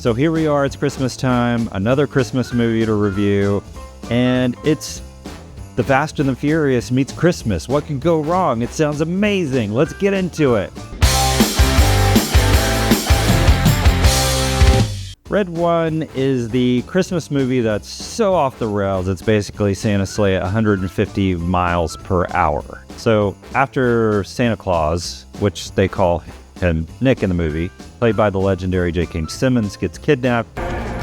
So here we are, it's Christmas time, another Christmas movie to review, and it's The Fast and the Furious meets Christmas. What could go wrong? It sounds amazing. Let's get into it. Red One is the Christmas movie that's so off the rails, it's basically Santa's sleigh at 150 miles per hour. So after Santa Claus, which they call him Nick in the movie, played by the legendary J.K. Simmons, gets kidnapped.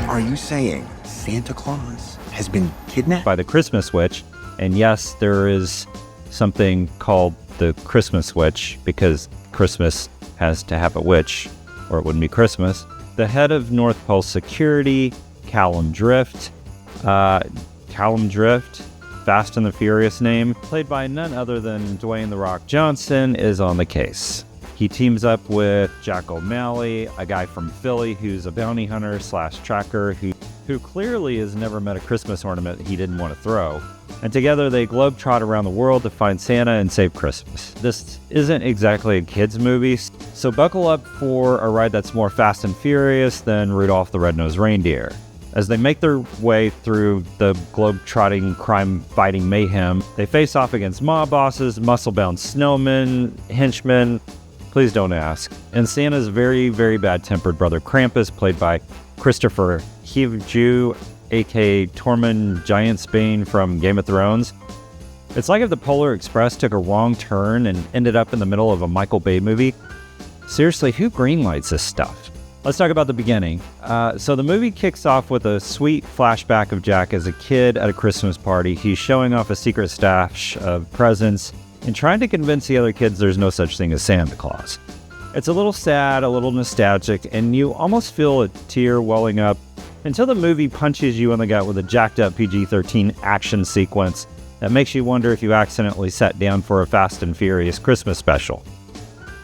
Are you saying Santa Claus has been kidnapped? By the Christmas witch. And yes, there is something called the Christmas witch because Christmas has to have a witch or it wouldn't be Christmas. The head of North Pole Security, Callum Drift, Fast and the Furious name, played by none other than Dwayne "The Rock" Johnson, is on the case. He teams up with Jack O'Malley, a guy from Philly who's a bounty hunter / tracker who clearly has never met a Christmas ornament he didn't want to throw. And together they globetrot around the world to find Santa and save Christmas. This isn't exactly a kid's movie, so buckle up for a ride that's more Fast and Furious than Rudolph the Red-Nosed Reindeer. As they make their way through the globe-trotting, crime-fighting mayhem, they face off against mob bosses, muscle-bound snowmen, henchmen, please don't ask, and Santa's very, very bad-tempered brother Krampus, played by Christopher Hivju, aka Tormund Giantsbane from Game of Thrones. It's like if the Polar Express took a wrong turn and ended up in the middle of a Michael Bay movie. Seriously, who greenlights this stuff? Let's talk about the beginning. So the movie kicks off with a sweet flashback of Jack as a kid at a Christmas party. He's showing off a secret stash of presents and trying to convince the other kids there's no such thing as Santa Claus. It's a little sad, a little nostalgic, and you almost feel a tear welling up until the movie punches you in the gut with a jacked-up PG-13 action sequence that makes you wonder if you accidentally sat down for a Fast and Furious Christmas special.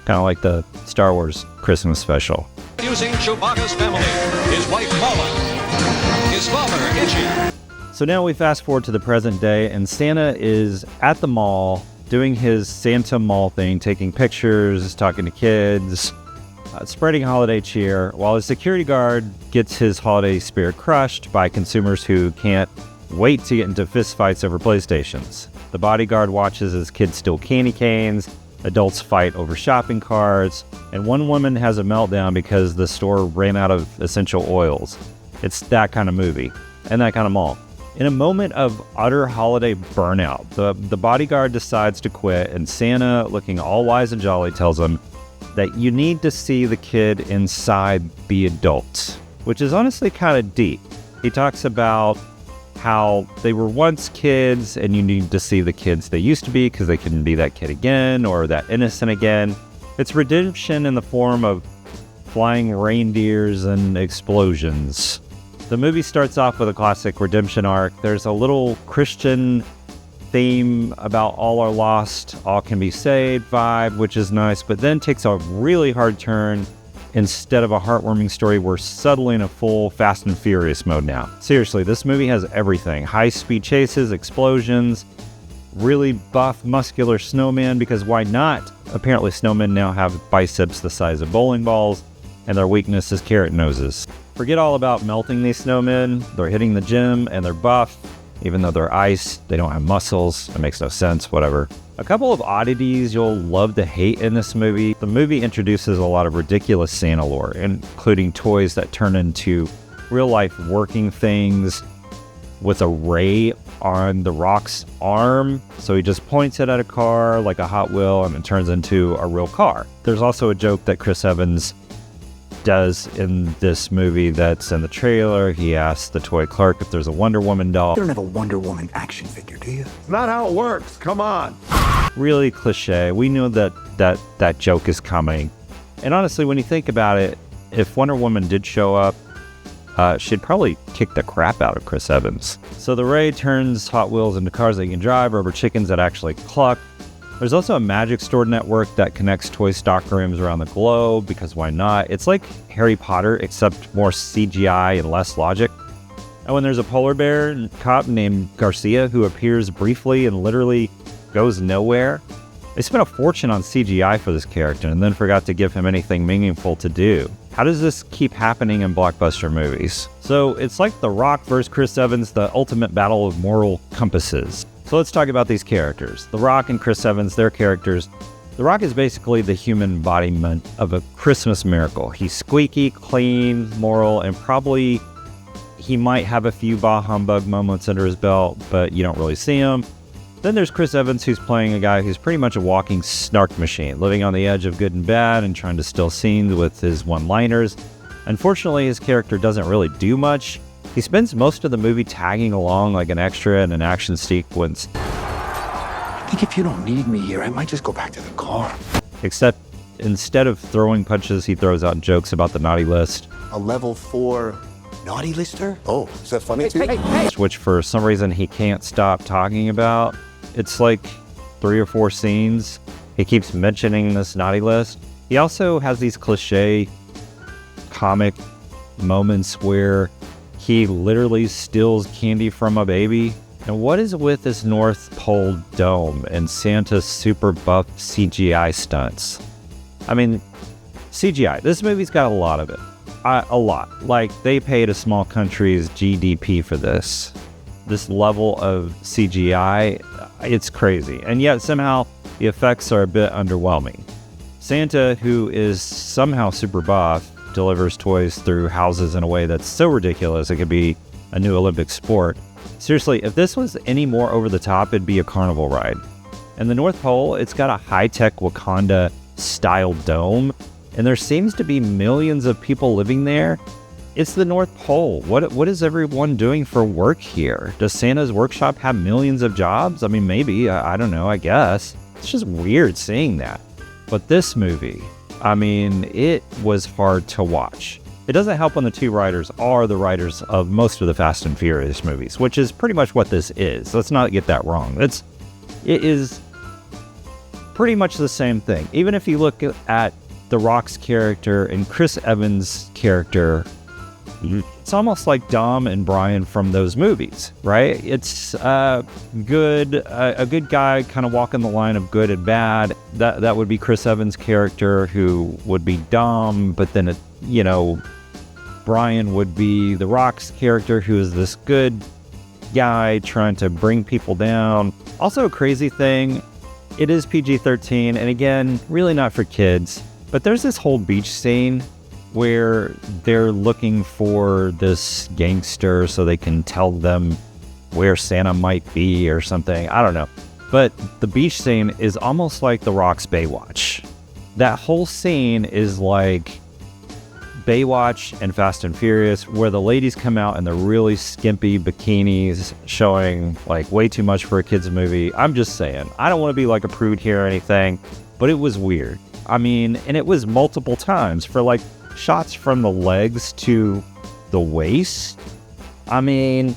Kind of like the Star Wars Christmas special. Using Chewbacca's family, his wife Paula, his father Itchy. So now we fast forward to the present day, and Santa is at the mall doing his Santa mall thing, taking pictures, talking to kids, spreading holiday cheer, while his security guard gets his holiday spirit crushed by consumers who can't wait to get into fistfights over PlayStations. The bodyguard watches as kids steal candy canes, adults fight over shopping carts, and one woman has a meltdown because the store ran out of essential oils. It's that kind of movie, and that kind of mall. In a moment of utter holiday burnout, the bodyguard decides to quit, and Santa, looking all wise and jolly, tells him that you need to see the kid inside the adult, which is honestly kind of deep. He talks about how they were once kids, and you need to see the kids they used to be because they couldn't be that kid again or that innocent again. It's redemption in the form of flying reindeers and explosions. The movie starts off with a classic redemption arc. There's a little Christian theme about all are lost, all can be saved vibe, which is nice, but then takes a really hard turn. Instead of a heartwarming story, we're suddenly in a full Fast and Furious mode now. Seriously, this movie has everything. High-speed chases, explosions, really buff, muscular snowmen, because why not? Apparently snowmen now have biceps the size of bowling balls, and their weakness is carrot noses. Forget all about melting these snowmen. They're hitting the gym and they're buff. Even though they're ice, they don't have muscles. It makes no sense, whatever. A couple of oddities you'll love to hate in this movie. The movie introduces a lot of ridiculous Santa lore, including toys that turn into real-life working things with a ray on The Rock's arm. So he just points it at a car like a Hot Wheel and it turns into a real car. There's also a joke that Chris Evans does in this movie that's in the trailer. He asks the toy clerk if there's a Wonder Woman doll. You don't have a Wonder Woman action figure, do you? It's not how it works. Come on. Really cliche. We know that joke is coming. And honestly, when you think about it, if Wonder Woman did show up, she'd probably kick the crap out of Chris Evans. So the Ray turns Hot Wheels into cars that you can drive, rubber chickens that actually cluck. There's also a magic store network that connects toy stockrooms around the globe, because why not? It's like Harry Potter, except more CGI and less logic. And when there's a polar bear cop named Garcia who appears briefly and literally goes nowhere, they spent a fortune on CGI for this character and then forgot to give him anything meaningful to do. How does this keep happening in blockbuster movies? So it's like The Rock versus Chris Evans, the ultimate battle of moral compasses. So let's talk about these characters. The Rock and Chris Evans, their characters. The Rock is basically the human embodiment of a Christmas miracle. He's squeaky, clean, moral, and probably he might have a few bah humbug moments under his belt, but you don't really see him. Then there's Chris Evans, who's playing a guy who's pretty much a walking snark machine, living on the edge of good and bad and trying to steal scenes with his one-liners. Unfortunately, his character doesn't really do much. He spends most of the movie tagging along like an extra in an action sequence. I think if you don't need me here, I might just go back to the car. Except instead of throwing punches, he throws out jokes about the naughty list. A level 4 naughty lister? Oh, is that funny too? Which for some reason he can't stop talking about. It's like 3 or 4 scenes. He keeps mentioning this naughty list. He also has these cliche comic moments where he literally steals candy from a baby. And what is with this North Pole dome and Santa's super buff CGI stunts? I mean, CGI. This movie's got a lot of it. A lot. Like, they paid a small country's GDP for this. This level of CGI, it's crazy. And yet, somehow, the effects are a bit underwhelming. Santa, who is somehow super buff, delivers toys through houses in a way that's so ridiculous it could be a new Olympic sport. Seriously, if this was any more over the top, it'd be a carnival ride. And the North Pole, it's got a high-tech Wakanda-style dome, and there seems to be millions of people living there. It's the North Pole. What is everyone doing for work here? Does Santa's workshop have millions of jobs? I mean, maybe. I don't know, I guess. It's just weird seeing that. But this movie, I mean, it was hard to watch. It doesn't help when the two writers are the writers of most of the Fast and Furious movies, which is pretty much what this is. Let's not get that wrong. It is pretty much the same thing. Even if you look at The Rock's character and Chris Evans' character, it's almost like Dom and Brian from those movies, right? It's a good guy kind of walking the line of good and bad. That would be Chris Evans' character, who would be Dom, but then Brian would be The Rock's character, who is this good guy trying to bring people down. Also a crazy thing, it is PG-13, and again, really not for kids, but there's this whole beach scene where they're looking for this gangster so they can tell them where Santa might be or something. I don't know. But the beach scene is almost like The Rock's Baywatch. That whole scene is like Baywatch and Fast and Furious, where the ladies come out in the really skimpy bikinis showing like way too much for a kid's movie. I'm just saying, I don't want to be like a prude here or anything, but it was weird. I mean, and it was multiple times for like shots from the legs to the waist. I mean,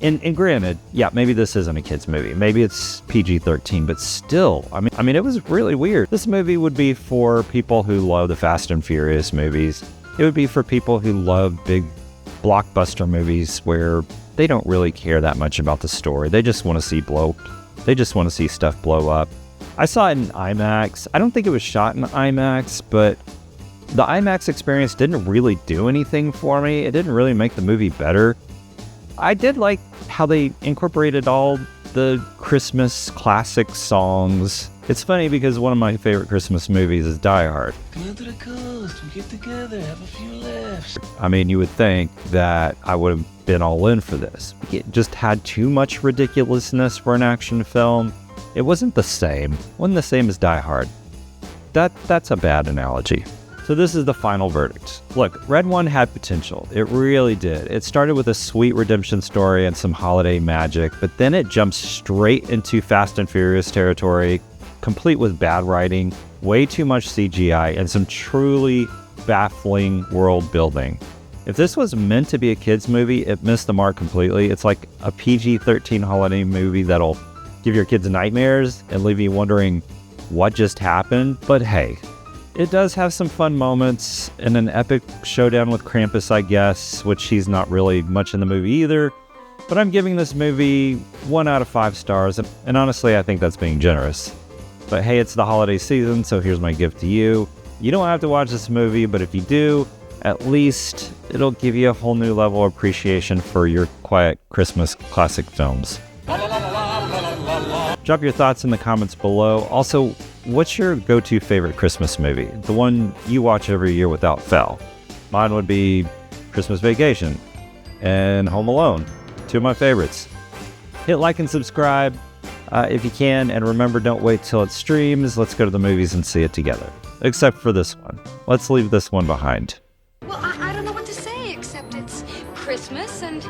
and granted, yeah, maybe this isn't a kid's movie. Maybe it's PG-13, but still, I mean, it was really weird. This movie would be for people who love the Fast and Furious movies. It would be for people who love big blockbuster movies where they don't really care that much about the story. They just want to see stuff blow up. I saw it in IMAX. I don't think it was shot in IMAX, but the IMAX experience didn't really do anything for me. It didn't really make the movie better. I did like how they incorporated all the Christmas classic songs. It's funny because one of my favorite Christmas movies is Die Hard. Come to the coast, we get together, have a few laughs. I mean, you would think that I would have been all in for this. It just had too much ridiculousness for an action film. It wasn't the same. It wasn't the same as Die Hard. That's a bad analogy. So this is the final verdict. Look, Red One had potential. It really did. It started with a sweet redemption story and some holiday magic, but then it jumps straight into Fast and Furious territory, complete with bad writing, way too much CGI, and some truly baffling world building. If this was meant to be a kid's movie, it missed the mark completely. It's like a PG-13 holiday movie that'll give your kids nightmares and leave you wondering what just happened. But hey, it does have some fun moments and an epic showdown with Krampus, I guess, which he's not really much in the movie either. But I'm giving this movie 1 out of 5 stars, and honestly, I think that's being generous. But hey, it's the holiday season, so here's my gift to you. You don't have to watch this movie, but if you do, At least it'll give you a whole new level of appreciation for your quiet Christmas classic films. Drop your thoughts in the comments below. Also, what's your go-to favorite Christmas movie? The one you watch every year without fail. Mine would be Christmas Vacation and Home Alone, two of my favorites. Hit like and subscribe if you can, and remember, don't wait till it streams. Let's go to the movies and see it together. Except for this one. Let's leave this one behind. Well, I don't know what to say, except it's Christmas and